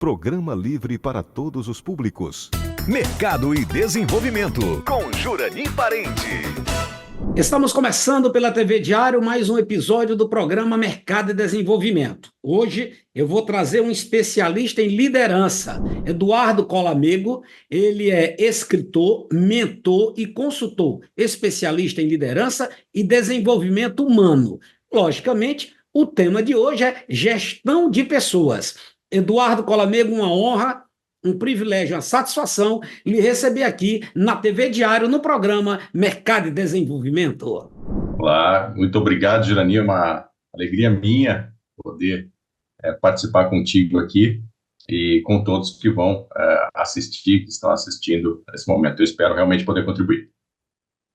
Programa livre para todos os públicos. Mercado e Desenvolvimento, com Jurani Parente. Estamos começando pela TV Diário mais um episódio do programa Mercado e Desenvolvimento. Hoje eu vou trazer um especialista em liderança, Eduardo Colamego. Ele é escritor, mentor e consultor, especialista em liderança e desenvolvimento humano. Logicamente, o tema de hoje é gestão de pessoas. Eduardo Colamego, uma honra, um privilégio, uma satisfação lhe receber aqui na TV Diário, no programa Mercado e Desenvolvimento. Olá, muito obrigado, Jurani, é uma alegria minha poder participar contigo aqui e com todos que vão assistir, que estão assistindo nesse momento. Eu espero realmente poder contribuir.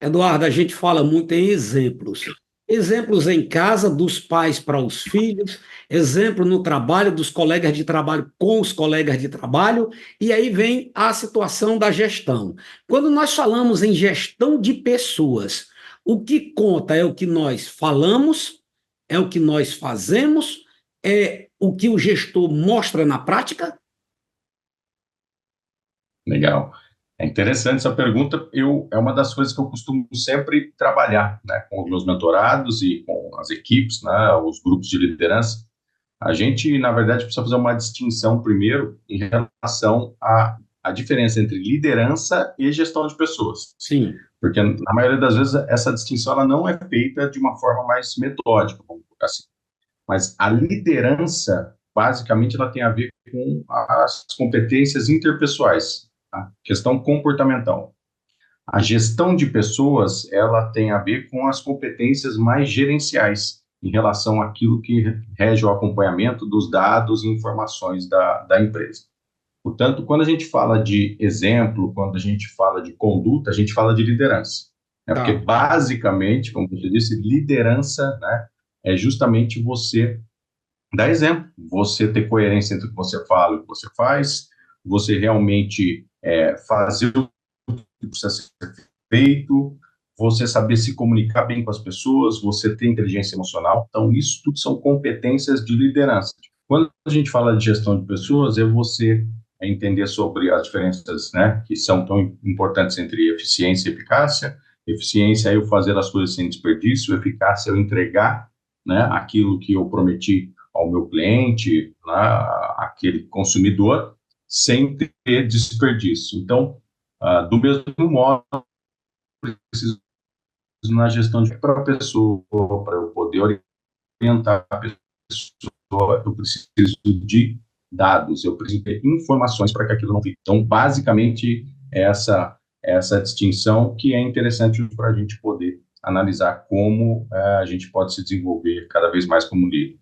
Eduardo, a gente fala muito em exemplos. Exemplos em casa, dos pais para os filhos, exemplo no trabalho, dos colegas de trabalho com os colegas de trabalho, e aí vem a situação da gestão. Quando nós falamos em gestão de pessoas, o que conta é o que nós falamos, é o que nós fazemos, é o que o gestor mostra na prática? Legal. É interessante essa pergunta. É uma das coisas que eu costumo sempre trabalhar, né, com os meus mentorados e com as equipes, né, os grupos de liderança. A gente, na verdade, precisa fazer uma distinção primeiro em relação à diferença entre liderança e gestão de pessoas. Sim. Porque, na maioria das vezes, essa distinção ela não é feita de uma forma mais metódica, vamos colocar assim. Mas a liderança, basicamente, ela tem a ver com as competências interpessoais, a questão comportamental. A gestão de pessoas, ela tem a ver com as competências mais gerenciais, em relação àquilo que rege o acompanhamento dos dados e informações da empresa. Portanto, quando a gente fala de exemplo, quando a gente fala de conduta, a gente fala de liderança. Né? Porque, basicamente, como você disse, liderança, né, é justamente você dar exemplo, você ter coerência entre o que você fala e o que você faz, você realmente fazer o que precisa ser feito, você saber se comunicar bem com as pessoas, você ter inteligência emocional. Então, isso tudo são competências de liderança. Quando a gente fala de gestão de pessoas, é você entender sobre as diferenças, né, que são tão importantes entre eficiência e eficácia. Eficiência é eu fazer as coisas sem desperdício, eficácia é eu entregar, né, aquilo que eu prometi ao meu cliente, né, aquele consumidor, sem ter desperdício. Então, do mesmo modo, preciso na gestão de para a pessoa, para eu poder orientar a pessoa, eu preciso de dados, eu preciso ter informações para que aquilo não fique. Então, basicamente, essa distinção que é interessante para a gente poder analisar como a gente pode se desenvolver cada vez mais como líder.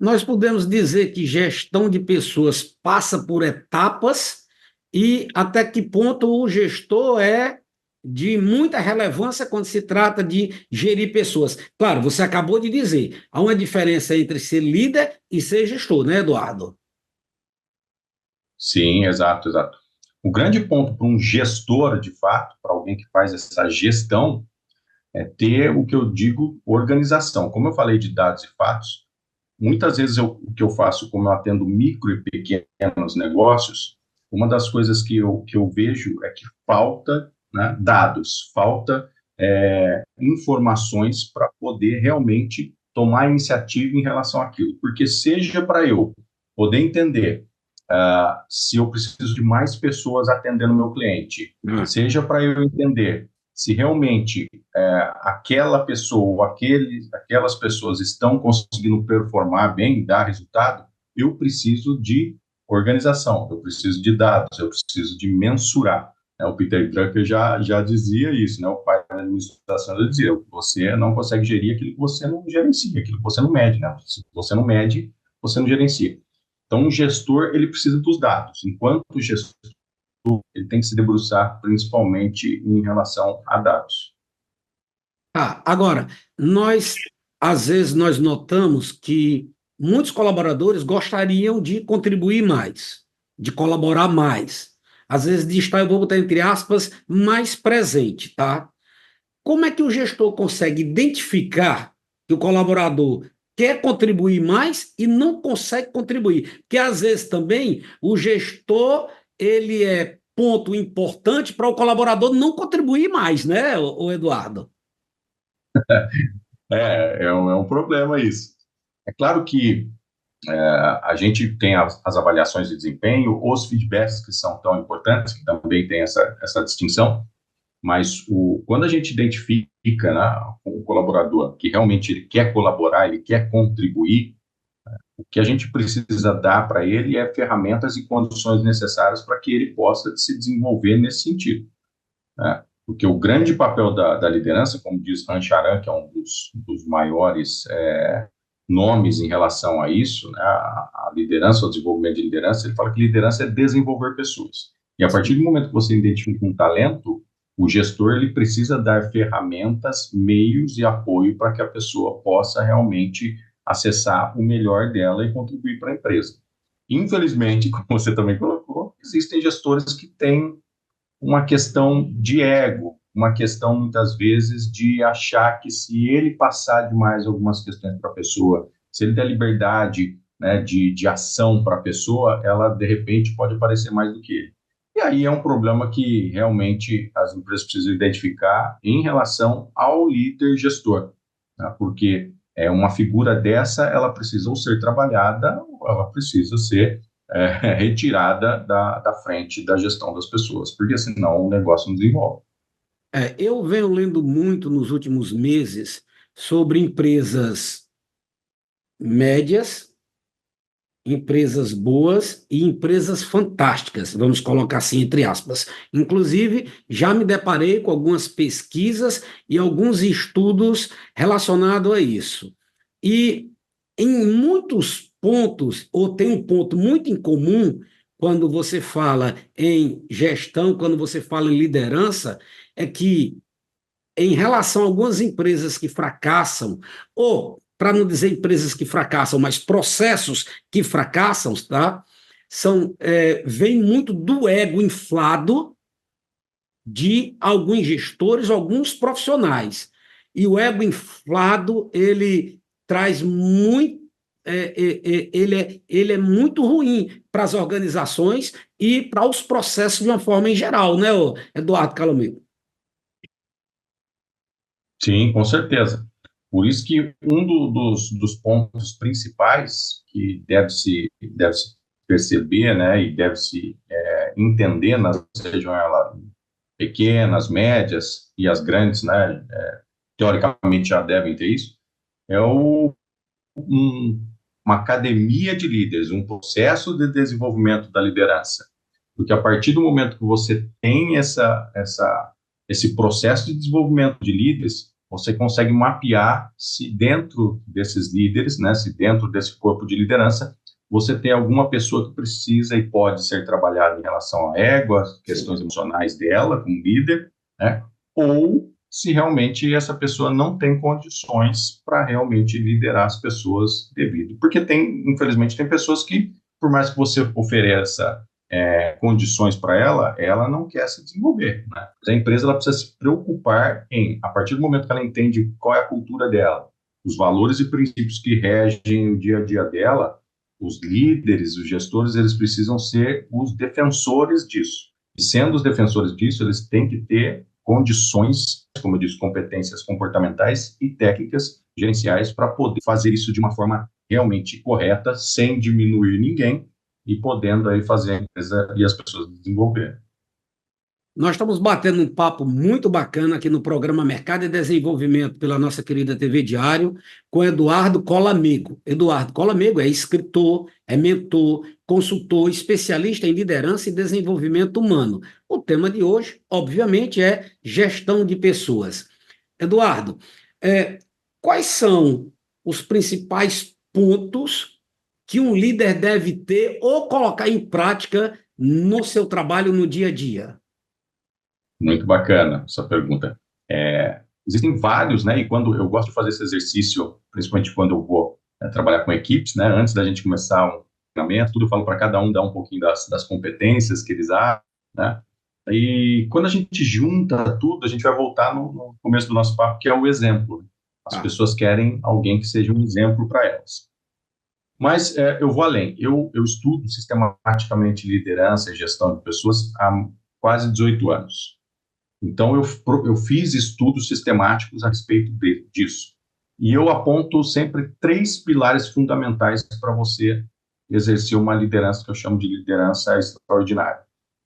Nós podemos dizer que gestão de pessoas passa por etapas e até que ponto o gestor é de muita relevância quando se trata de gerir pessoas. Claro, você acabou de dizer, há uma diferença entre ser líder e ser gestor, né, Eduardo? Sim, exato. O grande ponto para um gestor, de fato, para alguém que faz essa gestão, é ter o que eu digo organização. Como eu falei de dados e fatos, muitas vezes o que eu faço, como eu atendo micro e pequenos negócios, uma das coisas que eu vejo é que falta, né, dados, falta informações para poder realmente tomar iniciativa em relação àquilo. Porque seja para eu poder entender se eu preciso de mais pessoas atendendo o meu cliente, seja para eu entender se realmente aquela pessoa ou aquelas pessoas estão conseguindo performar bem, dar resultado, eu preciso de organização, eu preciso de dados, eu preciso de mensurar. O Peter Drucker já dizia isso, né? O pai da administração já dizia, você não consegue gerir aquilo que você não gerencia, aquilo que você não mede, né? Se você não mede, você não gerencia. Então, o gestor, ele precisa dos dados. Enquanto o gestor, ele tem que se debruçar principalmente em relação a dados. Agora, às vezes, nós notamos que muitos colaboradores gostariam de contribuir mais, de colaborar mais. Às vezes, de estar, eu vou botar entre aspas, mais presente, tá? Como é que o gestor consegue identificar que o colaborador quer contribuir mais e não consegue contribuir. Porque, às vezes, também, o gestor, ele é ponto importante para o colaborador não contribuir mais, né, o Eduardo? É um problema isso. É claro que a gente tem as avaliações de desempenho, os feedbacks que são tão importantes, que também tem essa distinção, mas quando a gente identifica, né, o colaborador que realmente ele quer colaborar, ele quer contribuir, o que a gente precisa dar para ele é ferramentas e condições necessárias para que ele possa se desenvolver nesse sentido, né? Porque o grande papel da liderança, como diz Rancharan, que é um dos maiores nomes em relação a isso, né, a liderança, o desenvolvimento de liderança, ele fala que liderança é desenvolver pessoas. E a partir do momento que você identifica um talento, o gestor ele precisa dar ferramentas, meios e apoio para que a pessoa possa realmente acessar o melhor dela e contribuir para a empresa. Infelizmente, como você também colocou, existem gestores que têm uma questão de ego, uma questão, muitas vezes, de achar que se ele passar demais algumas questões para a pessoa, se ele der liberdade, né, de ação para a pessoa, ela, de repente, pode aparecer mais do que ele. E aí é um problema que, realmente, as empresas precisam identificar em relação ao líder gestor, né, porque uma figura dessa, ela precisa ou ser trabalhada, ou ela precisa ser retirada da frente da gestão das pessoas, porque senão o negócio não desenvolve. Eu venho lendo muito nos últimos meses sobre empresas médias, empresas boas e empresas fantásticas, vamos colocar assim entre aspas. Inclusive, já me deparei com algumas pesquisas e alguns estudos relacionados a isso. E em muitos pontos, ou tem um ponto muito em comum, quando você fala em gestão, quando você fala em liderança, é que, em relação a algumas empresas que fracassam, ou, para não dizer empresas que fracassam, mas processos que fracassam, tá? Vem muito do ego inflado de alguns gestores, alguns profissionais. E o ego inflado, ele traz muito, ele é muito ruim para as organizações e para os processos de uma forma em geral, né, Eduardo Calomiro? Sim, com certeza. Por isso que dos pontos principais que deve-se perceber, né, e deve-se entender nas regiões pequenas, médias e as grandes, né, teoricamente já devem ter isso, é uma academia de líderes, um processo de desenvolvimento da liderança. Porque a partir do momento que você tem esse processo de desenvolvimento de líderes, você consegue mapear se dentro desses líderes, né, se dentro desse corpo de liderança, você tem alguma pessoa que precisa e pode ser trabalhada em relação à ego, às questões emocionais dela como líder, né, ou se realmente essa pessoa não tem condições para realmente liderar as pessoas devido. Porque infelizmente, tem pessoas que, por mais que você ofereça condições para ela não quer se desenvolver, né? A empresa ela precisa se preocupar a partir do momento que ela entende qual é a cultura dela, os valores e princípios que regem o dia a dia dela, os líderes, os gestores, eles precisam ser os defensores disso. E sendo os defensores disso, eles têm que ter condições, como eu disse, competências comportamentais e técnicas gerenciais para poder fazer isso de uma forma realmente correta, sem diminuir ninguém, e podendo aí fazer a empresa e as pessoas desenvolverem. Nós estamos batendo um papo muito bacana aqui no programa Mercado e Desenvolvimento pela nossa querida TV Diário, com Eduardo Colamego. Eduardo Colamego é escritor, é mentor, consultor, especialista em liderança e desenvolvimento humano. O tema de hoje, obviamente, é gestão de pessoas. Eduardo, quais são os principais pontos que um líder deve ter ou colocar em prática no seu trabalho no dia a dia? Muito bacana essa pergunta. Existem vários, né? E quando eu gosto de fazer esse exercício, principalmente quando eu vou trabalhar com equipes, né? Antes da gente começar um treinamento, tudo eu falo para cada um dar um pouquinho das competências que eles acham, né? E quando a gente junta tudo, a gente vai voltar no começo do nosso papo, que é o exemplo. As pessoas querem alguém que seja um exemplo para elas. Mas eu vou além. Eu estudo sistematicamente liderança e gestão de pessoas há quase 18 anos. Então, eu fiz estudos sistemáticos a respeito disso. E eu aponto sempre 3 pilares fundamentais para você exercer uma liderança que eu chamo de liderança extraordinária,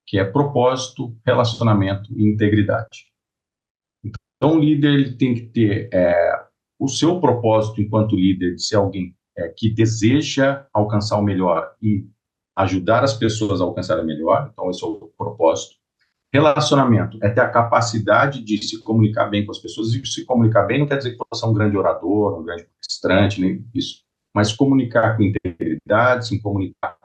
que é propósito, relacionamento e integridade. Então, o líder ele tem que ter o seu propósito enquanto líder de ser alguém que deseja alcançar o melhor e ajudar as pessoas a alcançar o melhor. Então, esse é o propósito. Relacionamento é ter a capacidade de se comunicar bem com as pessoas, e se comunicar bem não quer dizer que você é um grande orador, um grande palestrante, nem isso, mas comunicar com integridade, se comunicar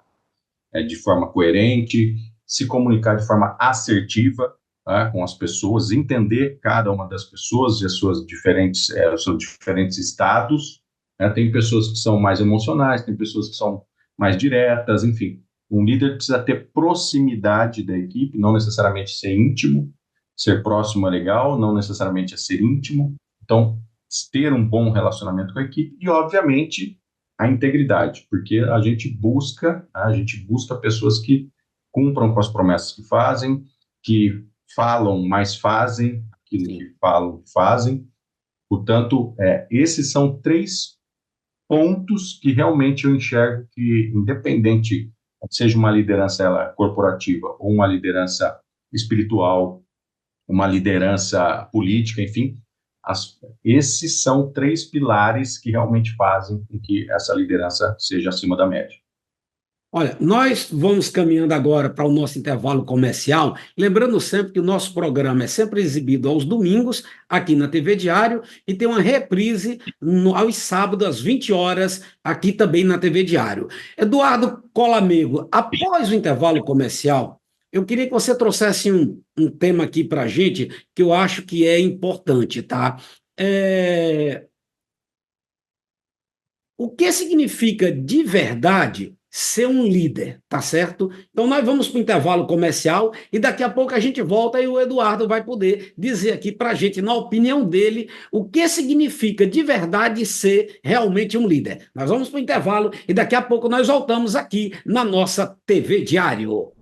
de forma coerente, se comunicar de forma assertiva, tá, com as pessoas, entender cada uma das pessoas e os seus diferentes estados, né? Tem pessoas que são mais emocionais, tem pessoas que são mais diretas, enfim. Um líder precisa ter proximidade da equipe, não necessariamente ser íntimo. Ser próximo é legal, não necessariamente é ser íntimo. Então, ter um bom relacionamento com a equipe e, obviamente, a integridade, porque a gente busca pessoas que cumpram com as promessas que fazem, que falam, mas fazem aquilo que falam, fazem. Portanto, esses são 3 pontos que realmente eu enxergo que, independente seja uma liderança corporativa ou uma liderança espiritual, uma liderança política, enfim, esses são 3 pilares que realmente fazem com que essa liderança seja acima da média. Olha, nós vamos caminhando agora para o nosso intervalo comercial, lembrando sempre que o nosso programa é sempre exibido aos domingos, aqui na TV Diário, e tem uma reprise aos sábados, às 20 horas, aqui também na TV Diário. Eduardo Colamego, após o intervalo comercial, eu queria que você trouxesse um tema aqui para a gente, que eu acho que é importante, tá? O que significa de verdade ser um líder, tá certo? Então nós vamos para o intervalo comercial e daqui a pouco a gente volta e o Eduardo vai poder dizer aqui para a gente, na opinião dele, o que significa de verdade ser realmente um líder. Nós vamos para o intervalo e daqui a pouco nós voltamos aqui na nossa TV Diário.